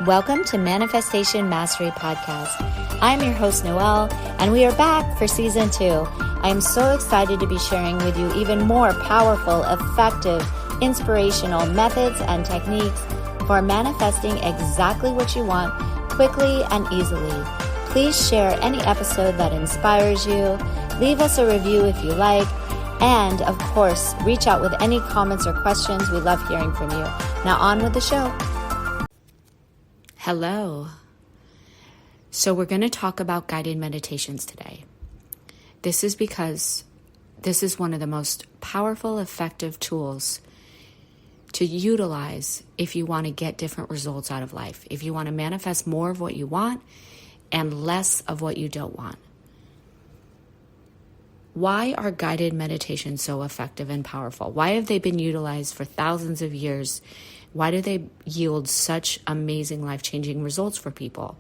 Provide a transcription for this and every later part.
Welcome to Manifestation Mastery Podcast. I'm your host, Noelle, and we are back for season 2. I am so excited to be sharing with you even more powerful, effective, inspirational methods and techniques for manifesting exactly what you want quickly and easily. Please share any episode that inspires you. Leave us a review if you like. And, of course, reach out with any comments or questions. We love hearing from you. Now on with the show. Hello. So we're going to talk about guided meditations today. This is because this is one of the most powerful, effective tools to utilize if you want to get different results out of life, if you want to manifest more of what you want and less of what you don't want. Why are guided meditations so effective and powerful? Why have they been utilized for thousands of years? Why do they yield such amazing life-changing results for people?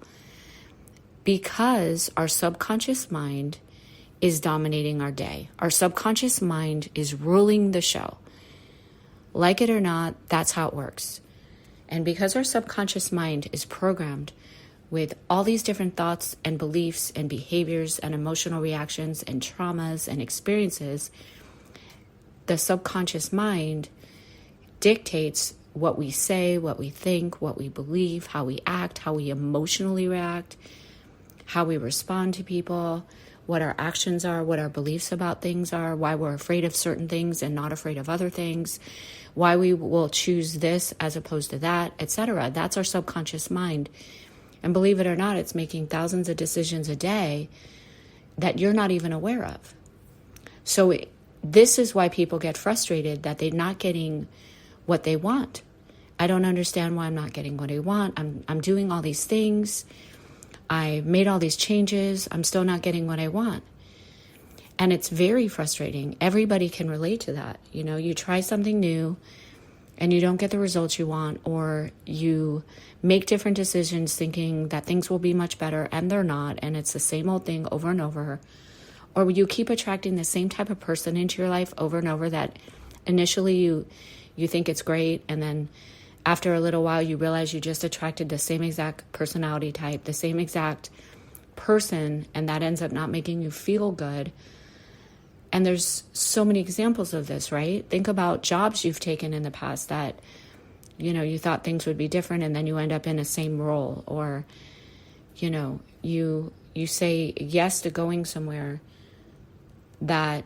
Because our subconscious mind is dominating our day. Our subconscious mind is ruling the show. Like it or not, that's how it works. And because our subconscious mind is programmed with all these different thoughts and beliefs and behaviors and emotional reactions and traumas and experiences, the subconscious mind dictates what we say, what we think, what we believe, how we act, how we emotionally react, how we respond to people, what our actions are, what our beliefs about things are, why we're afraid of certain things and not afraid of other things, why we will choose this as opposed to that, etc. That's our subconscious mind. And believe it or not, it's making thousands of decisions a day that you're not even aware of. So this is why people get frustrated that they're not getting what they want. I don't understand why I'm not getting what I want. I'm doing all these things. I made all these changes. I'm still not getting what I want. And it's very frustrating. Everybody can relate to that. You know, you try something new and you don't get the results you want, or you make different decisions thinking that things will be much better and they're not, and it's the same old thing over and over. Or you keep attracting the same type of person into your life over and over that initially you think it's great, and then after a little while, you realize you just attracted the same exact personality type, the same exact person, and that ends up not making you feel good. And there's so many examples of this, right? Think about jobs you've taken in the past that, you know, you thought things would be different, and then you end up in the same role. Or, you know, you say yes to going somewhere that,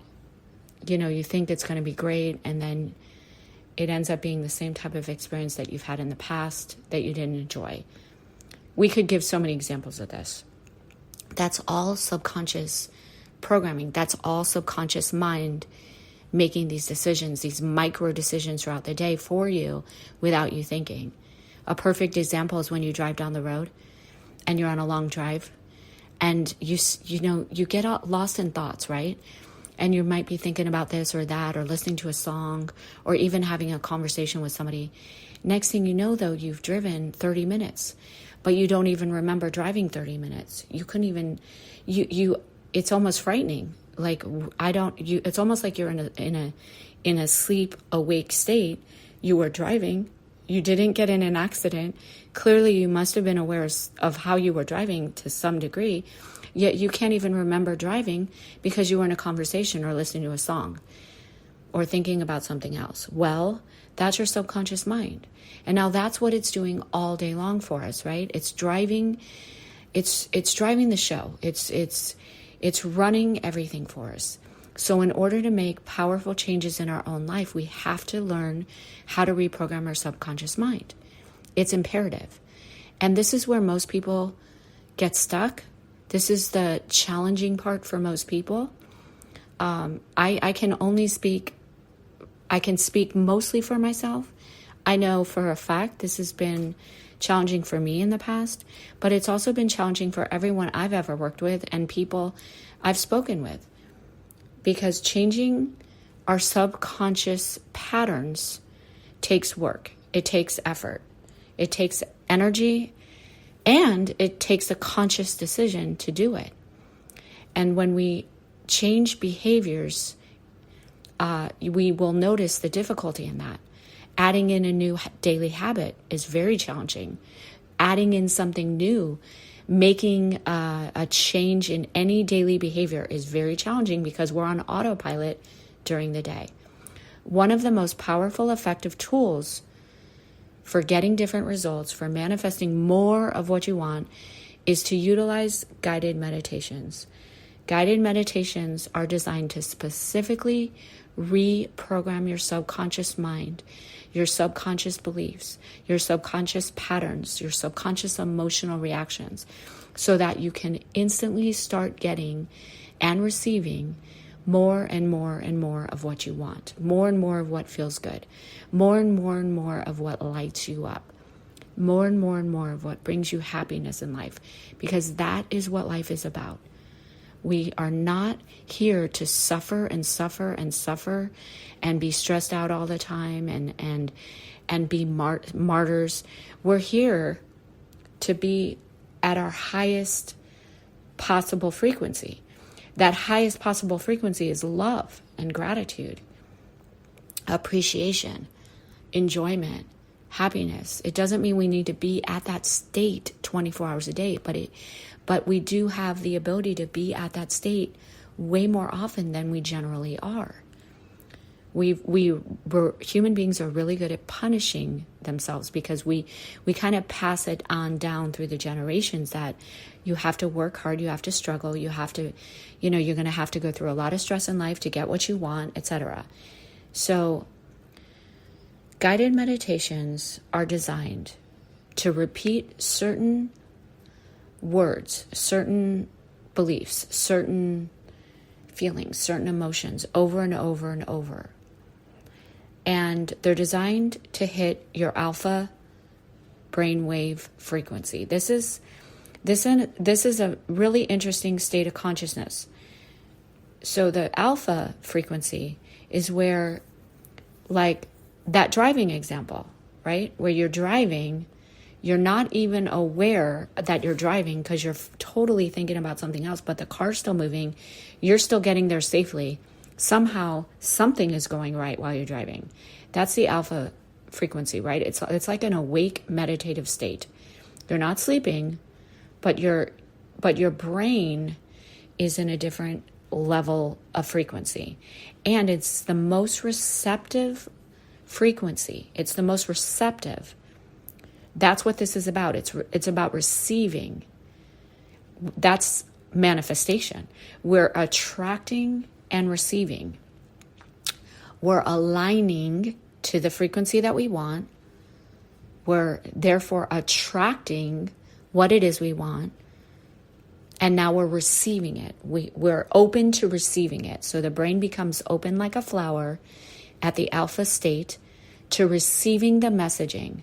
you know, you think it's going to be great, and then it ends up being the same type of experience that you've had in the past that you didn't enjoy. We could give so many examples of this. That's all subconscious programming. That's all subconscious mind making these decisions, these micro decisions throughout the day for you without you thinking. A perfect example is when you drive down the road and you're on a long drive and you get lost in thoughts, right? And you might be thinking about this or that, or listening to a song, or even having a conversation with somebody. Next thing you know, though, you've driven 30 minutes, but you don't even remember driving 30 minutes. You couldn't even, it's almost frightening. Like, it's almost like you're in a sleep awake state. You were driving. You didn't get in an accident. Clearly, you must have been aware of how you were driving to some degree. Yet you can't even remember driving because you were in a conversation or listening to a song or thinking about something else. Well, that's your subconscious mind. And now that's what it's doing all day long for us, right? It's driving the show. It's running everything for us. So in order to make powerful changes in our own life, we have to learn how to reprogram our subconscious mind. It's imperative. And this is where most people get stuck. This is the challenging part for most people. I can speak mostly for myself. I know for a fact this has been challenging for me in the past, but it's also been challenging for everyone I've ever worked with and people I've spoken with. Because changing our subconscious patterns takes work. It takes effort. It takes energy. And it takes a conscious decision to do it. And when we change behaviors, we will notice the difficulty in that. Adding in a new daily habit is very challenging. adding in something new, making a change in any daily behavior is very challenging because we're on autopilot during the day. One of the most powerful, effective tools for getting different results, for manifesting more of what you want, is to utilize guided meditations. Guided meditations are designed to specifically reprogram your subconscious mind, your subconscious beliefs, your subconscious patterns, your subconscious emotional reactions, so that you can instantly start getting and receiving more and more and more of what you want, more and more of what feels good, more and more of what lights you up, more and more of what brings you happiness in life, because that is what life is about. We are not here to suffer and suffer and suffer and be stressed out all the time and be martyrs. We're here to be at our highest possible frequency. That highest possible frequency is love and gratitude, appreciation, enjoyment, happiness. It doesn't mean we need to be at that state 24 hours a day, but we do have the ability to be at that state way more often than we generally are. Human beings are really good at punishing themselves because we kind of pass it on down through the generations that you have to work hard, you have to struggle, you have to, you're going to have to go through a lot of stress in life to get what you want, etc. So guided meditations are designed to repeat certain words, certain beliefs, certain feelings, certain emotions over and over and over. And they're designed to hit your alpha brainwave frequency. This is a really interesting state of consciousness. So the alpha frequency is where, like that driving example, right? Where you're driving, you're not even aware that you're driving because you're totally thinking about something else, but the car's still moving. You're still getting there safely. Somehow something is going right while you're driving. That's the alpha frequency, right? It's like an awake meditative state. You're not sleeping, but your brain is in a different level of frequency. And it's the most receptive frequency. It's the most receptive. That's what this is about. It's about receiving. That's manifestation. We're attracting and receiving. We're aligning to the frequency that we want. We're therefore attracting what it is we want. And now we're receiving it. We're open to receiving it. So the brain becomes open like a flower at the alpha state to receiving the messaging.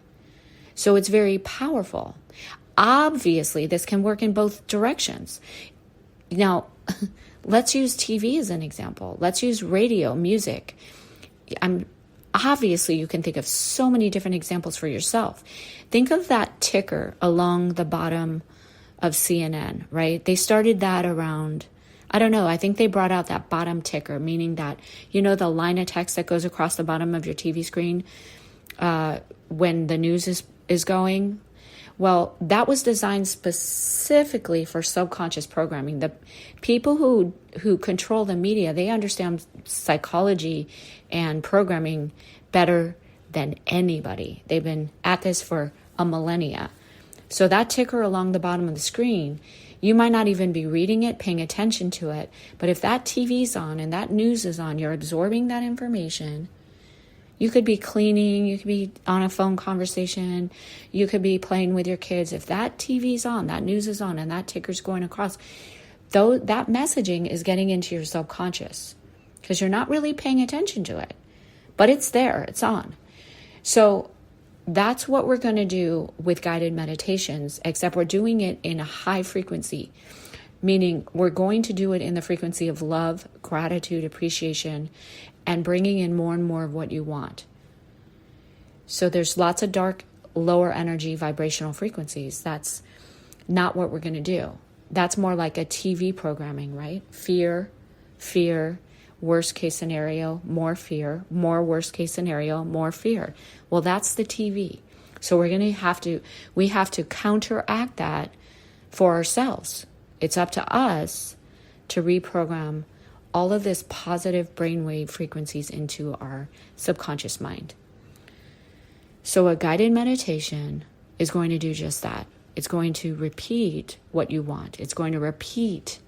So it's very powerful. Obviously, this can work in both directions. Now, let's use TV as an example. Let's use radio, music. Obviously, you can think of so many different examples for yourself. Think of that ticker along the bottom of CNN, right? They started that around, I don't know, I think they brought out that bottom ticker, meaning that, the line of text that goes across the bottom of your TV screen when the news is going. Well, that was designed specifically for subconscious programming. The people who control the media, they understand psychology and programming better than anybody. They've been at this for a millennia. So that ticker along the bottom of the screen, you might not even be reading it, paying attention to it. But if that TV's on and that news is on, you're absorbing that information. You could be cleaning, you could be on a phone conversation, you could be playing with your kids. If that TV's on, that news is on, and that ticker's going across, though that messaging is getting into your subconscious because you're not really paying attention to it. But it's there, it's on. So that's what we're going to do with guided meditations, except we're doing it in a high frequency, meaning we're going to do it in the frequency of love, gratitude, appreciation, and bringing in more and more of what you want. So there's lots of dark, lower energy vibrational frequencies. That's not what we're going to do. That's more like a TV programming, right? Fear, worst case scenario, more fear, more worst case scenario, more fear. Well, that's the TV. So we have to counteract that for ourselves. It's up to us to reprogram all of this positive brainwave frequencies into our subconscious mind. So a guided meditation is going to do just that. It's going to repeat what you want. It's going to repeat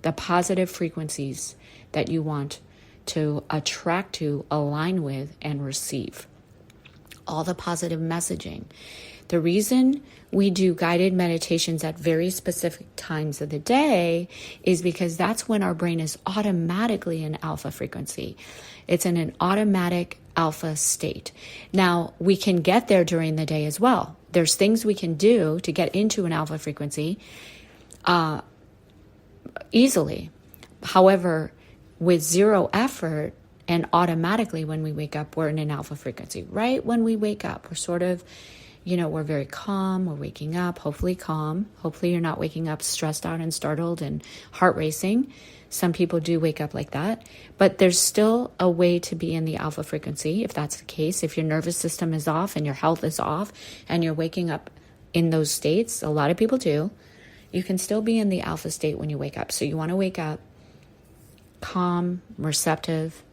the positive frequencies that you want to attract to, align with, and receive. All the positive messaging. The reason we do guided meditations at very specific times of the day is because that's when our brain is automatically in alpha frequency. It's in an automatic alpha state. Now, we can get there during the day as well. There's things we can do to get into an alpha frequency easily. However, with zero effort and automatically when we wake up, we're in an alpha frequency. Right when we wake up, we're sort of, we're very calm. We're waking up, hopefully calm. Hopefully you're not waking up stressed out and startled and heart racing. Some people do wake up like that, but there's still a way to be in the alpha frequency if that's the case. If your nervous system is off and your health is off and you're waking up in those states, a lot of people do, you can still be in the alpha state when you wake up. So you want to wake up calm, receptive.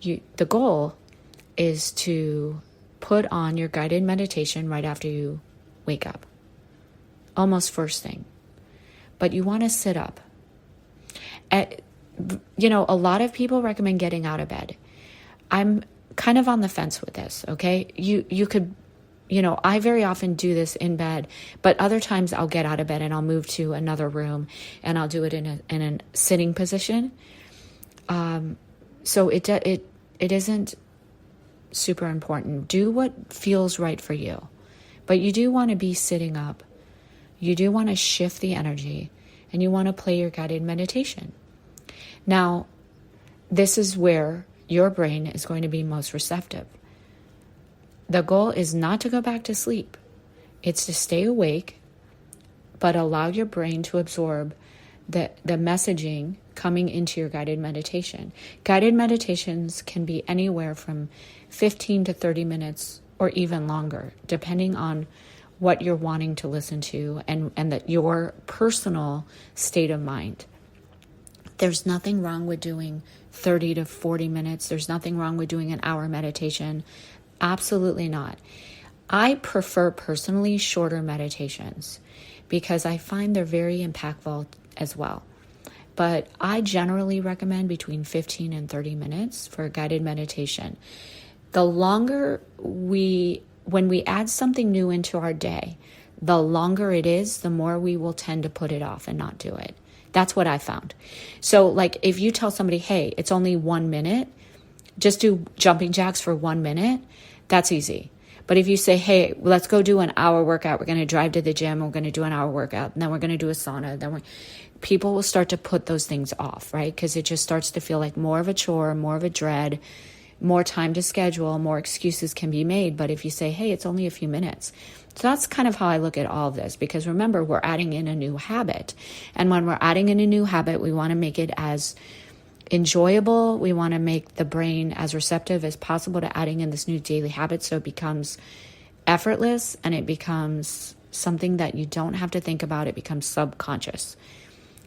The goal is to put on your guided meditation right after you wake up, almost first thing. But you want to sit up. A lot of people recommend getting out of bed. I'm kind of on the fence with this, okay? You could, I very often do this in bed, but other times I'll get out of bed and I'll move to another room and I'll do it in a sitting position. So it isn't super important. Do what feels right for you. But you do want to be sitting up. You do want to shift the energy and you want to play your guided meditation. Now, this is where your brain is going to be most receptive. The goal is not to go back to sleep. It's to stay awake, but allow your brain to absorb the messaging coming into your guided meditation. Guided meditations can be anywhere from 15 to 30 minutes or even longer, depending on what you're wanting to listen to and that your personal state of mind. There's nothing wrong with doing 30 to 40 minutes. There's nothing wrong with doing an hour meditation. Absolutely not. I prefer personally shorter meditations because I find they're very impactful as well. But I generally recommend between 15 and 30 minutes for a guided meditation. The longer when we add something new into our day, the longer it is, the more we will tend to put it off and not do it. That's what I found. So like if you tell somebody, hey, it's only 1 minute, just do jumping jacks for 1 minute, that's easy. But if you say, hey, let's go do an hour workout, we're going to drive to the gym, we're going to do an hour workout, and then we're going to do a sauna, people will start to put those things off, right? Because it just starts to feel like more of a chore, more of a dread, more time to schedule, more excuses can be made. But if you say, hey, it's only a few minutes. So that's kind of how I look at all of this, because remember, we're adding in a new habit. And when we're adding in a new habit, we want to make it as enjoyable. We want to make the brain as receptive as possible to adding in this new daily habit so it becomes effortless and it becomes something that you don't have to think about. It becomes subconscious.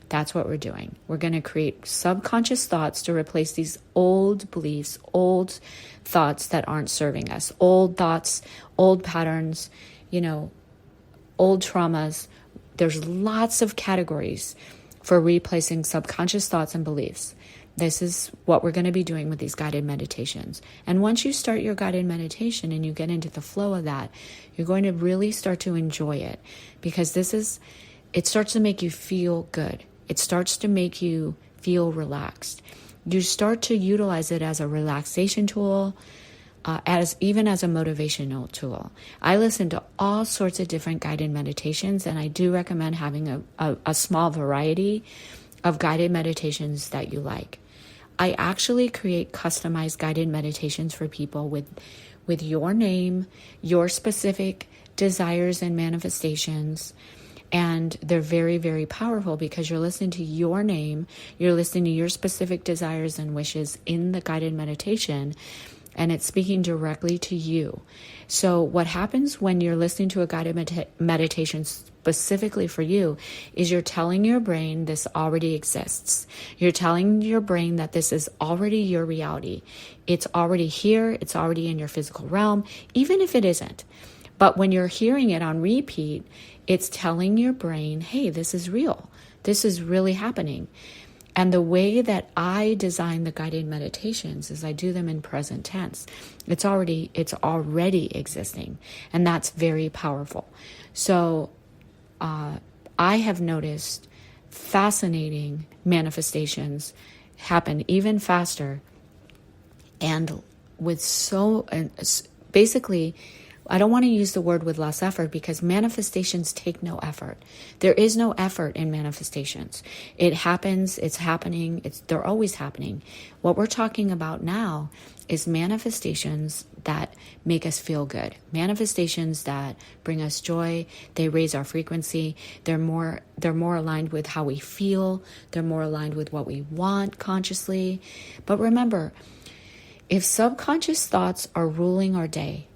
That's what we're doing. We're going to create subconscious thoughts to replace these old beliefs, old thoughts that aren't serving us, old thoughts, old patterns, old traumas. There's lots of categories for replacing subconscious thoughts and beliefs. This is what we're going to be doing with these guided meditations. And once you start your guided meditation and you get into the flow of that, you're going to really start to enjoy it, because it starts to make you feel good. It starts to make you feel relaxed. You start to utilize it as a relaxation tool, even as a motivational tool. I listen to all sorts of different guided meditations, and I do recommend having a small variety of guided meditations that you like. I actually create customized guided meditations for people with your name, your specific desires and manifestations. And they're very, very powerful because you're listening to your name, you're listening to your specific desires and wishes in the guided meditation. and it's speaking directly to you. So what happens when you're listening to a guided meditation specifically for you is you're telling your brain this already exists. You're telling your brain that this is already your reality. It's already here. It's already in your physical realm, even if it isn't. But when you're hearing it on repeat, it's telling your brain, hey, this is real. This is really happening. And the way that I design the guided meditations is I do them in present tense. It's already existing, and that's very powerful. So I have noticed fascinating manifestations happen even faster, and basically, I don't want to use the word with less effort, because manifestations take no effort. There is no effort in manifestations. It happens, it's happening, they're always happening. What we're talking about now is manifestations that make us feel good. Manifestations that bring us joy, they raise our frequency, they're more aligned with how we feel, they're more aligned with what we want consciously. But remember, if subconscious thoughts are ruling our day,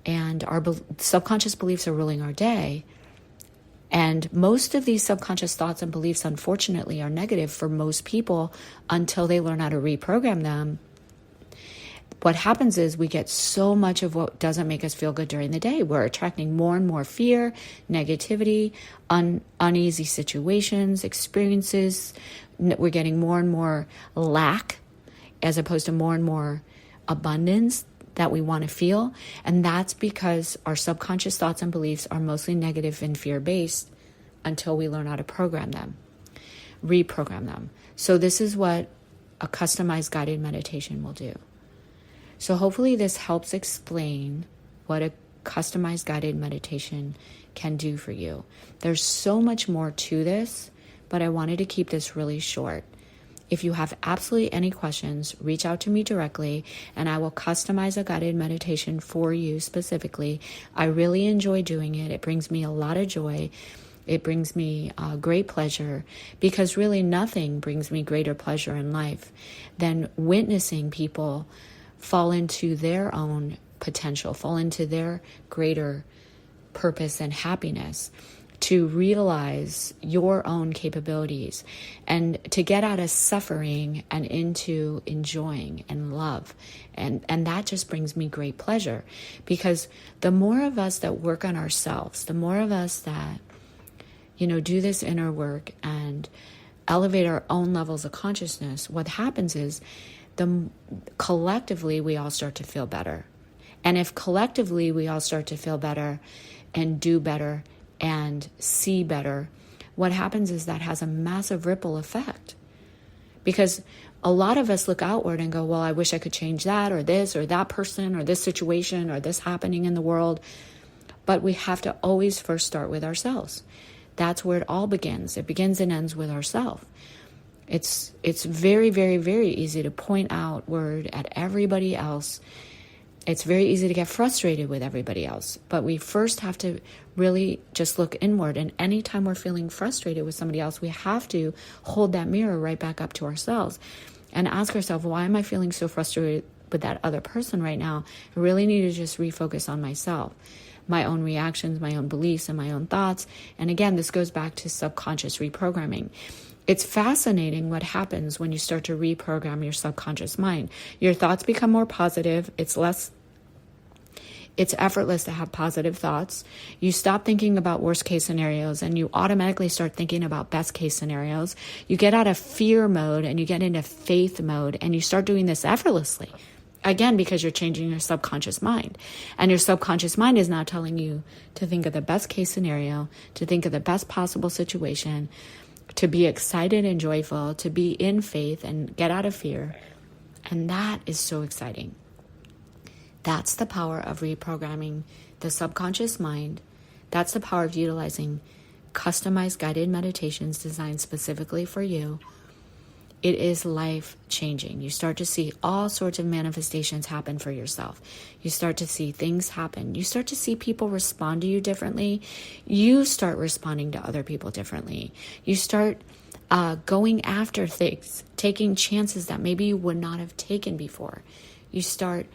and our subconscious beliefs are ruling our day, and most of these subconscious thoughts and beliefs, unfortunately, are negative for most people until they learn how to reprogram them. What happens is we get so much of what doesn't make us feel good during the day. We're attracting more and more fear, negativity, uneasy situations, experiences. We're getting more and more lack as opposed to more and more abundance that we want to feel. And that's because our subconscious thoughts and beliefs are mostly negative and fear-based until we learn how to program them, reprogram them. So this is what a customized guided meditation will do. So hopefully this helps explain what a customized guided meditation can do for you. There's so much more to this, but I wanted to keep this really short. If you have absolutely any questions, reach out to me directly and I will customize a guided meditation for you specifically. I really enjoy doing it. It brings me a lot of joy. It brings me great pleasure, because really nothing brings me greater pleasure in life than witnessing people fall into their own potential, fall into their greater purpose and happiness, to realize your own capabilities and to get out of suffering and into enjoying and love. And that just brings me great pleasure, because the more of us that work on ourselves, the more of us that, do this inner work and elevate our own levels of consciousness, what happens is collectively we all start to feel better. And if collectively we all start to feel better and do better and see better, what happens is that has a massive ripple effect. Because a lot of us look outward and go, well, I wish I could change that or that person or this situation or this happening in the world. But we have to always first start with ourselves. That's where it all begins. It begins and ends with ourselves. It's very, very, very easy to point outward at everybody else. It's very easy to get frustrated with everybody else, but we first have to really just look inward. And anytime we're feeling frustrated with somebody else, we have to hold that mirror right back up to ourselves and ask ourselves, why am I feeling so frustrated with that other person right now? I really need to just refocus on myself, my own reactions, my own beliefs, and my own thoughts. And again, this goes back to subconscious reprogramming. It's fascinating what happens when you start to reprogram your subconscious mind. Your thoughts become more positive. It's effortless to have positive thoughts. You stop thinking about worst case scenarios and you automatically start thinking about best case scenarios. You get out of fear mode and you get into faith mode, and you start doing this effortlessly. Again, because you're changing your subconscious mind. And your subconscious mind is now telling you to think of the best case scenario, to think of the best possible situation, to be excited and joyful, to be in faith and get out of fear. And that is so exciting. That's the power of reprogramming the subconscious mind. That's the power of utilizing customized guided meditations designed specifically for you. It is life-changing. You start to see all sorts of manifestations happen for yourself. You start to see things happen. You start to see people respond to you differently. You start responding to other people differently. You start going after things, taking chances that maybe you would not have taken before. You start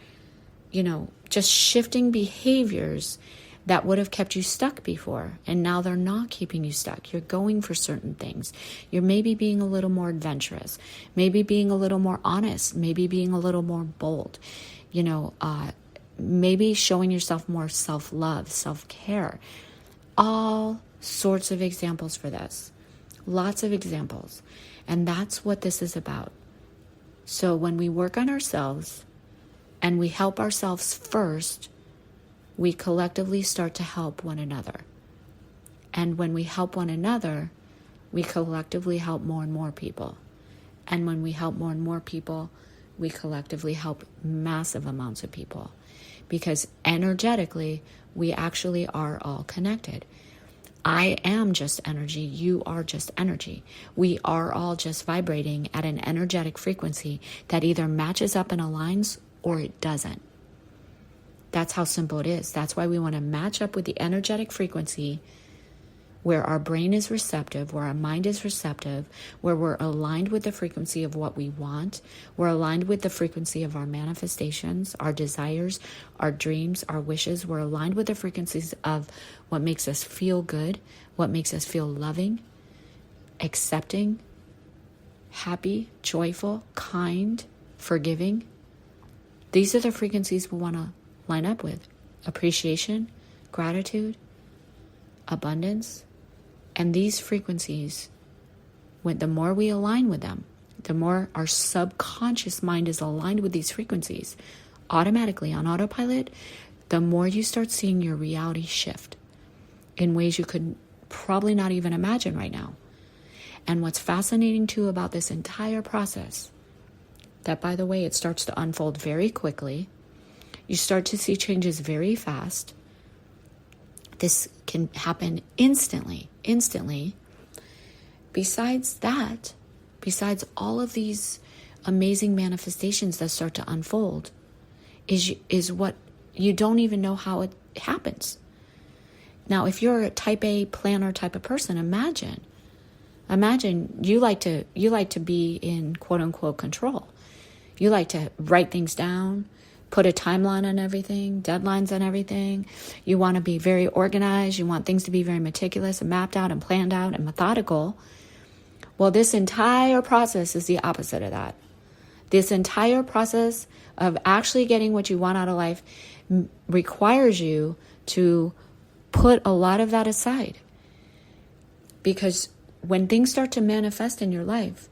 just shifting behaviors that would have kept you stuck before. And now they're not keeping you stuck. You're going for certain things. You're maybe being a little more adventurous, maybe being a little more honest, maybe being a little more bold, maybe showing yourself more self-love, self-care. All sorts of examples for this. Lots of examples. And that's what this is about. So when we work on ourselves and we help ourselves first, we collectively start to help one another. And when we help one another, we collectively help more and more people. And when we help more and more people, we collectively help massive amounts of people. Because energetically, we actually are all connected. I am just energy. You are just energy. We are all just vibrating at an energetic frequency that either matches up and aligns or it doesn't. That's how simple it is. That's why we want to match up with the energetic frequency where our brain is receptive, where our mind is receptive, where we're aligned with the frequency of what we want. We're aligned with the frequency of our manifestations, our desires, our dreams, our wishes. We're aligned with the frequencies of what makes us feel good, what makes us feel loving, accepting, happy, joyful, kind, forgiving. These are the frequencies we want to line up with. Appreciation, gratitude, abundance. And these frequencies, the more we align with them, the more our subconscious mind is aligned with these frequencies, automatically on autopilot, the more you start seeing your reality shift in ways you could probably not even imagine right now. And what's fascinating too about this entire process, that by the way, it starts to unfold very quickly. You start to see changes very fast. This can happen instantly. Besides that, besides all of these amazing manifestations that start to unfold, is what you don't even know how it happens. Now, if you're a type A planner type of person, imagine you like to be in quote unquote control. You like to write things down, put a timeline on everything, deadlines on everything. You want to be very organized. You want things to be very meticulous and mapped out and planned out and methodical. Well, this entire process is the opposite of that. This entire process of actually getting what you want out of life requires you to put a lot of that aside. Because when things start to manifest in your life,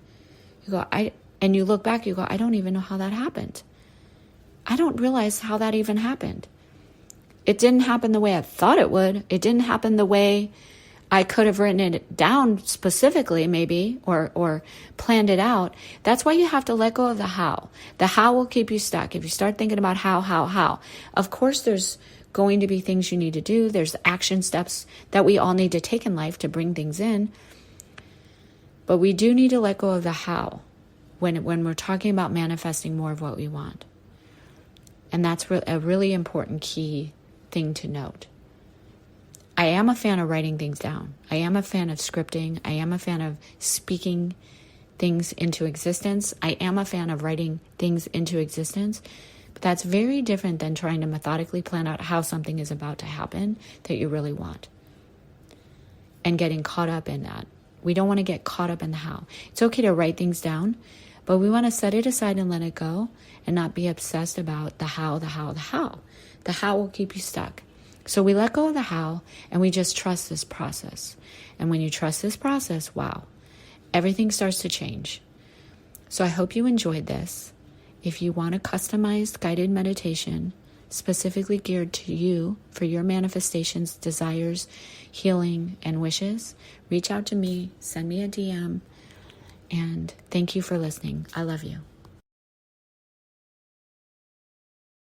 and you look back, you go, I don't even know how that happened. I don't realize how that even happened. It didn't happen the way I thought it would. It didn't happen the way I could have written it down specifically, maybe, or planned it out. That's why you have to let go of the how. The how will keep you stuck. If you start thinking about how. Of course, there's going to be things you need to do. There's action steps that we all need to take in life to bring things in. But we do need to let go of the how when we're talking about manifesting more of what we want. And that's a really important key thing to note. I am a fan of writing things down. I am a fan of scripting. I am a fan of speaking things into existence. I am a fan of writing things into existence. But that's very different than trying to methodically plan out how something is about to happen that you really want. And getting caught up in that. We don't want to get caught up in the how. It's okay to write things down, but we want to set it aside and let it go and not be obsessed about the how. The how will keep you stuck. So we let go of the how and we just trust this process. And when you trust this process, wow, everything starts to change. So I hope you enjoyed this. If you want a customized guided meditation specifically geared to you for your manifestations, desires, healing, and wishes, reach out to me, send me a DM, and thank you for listening. I love you.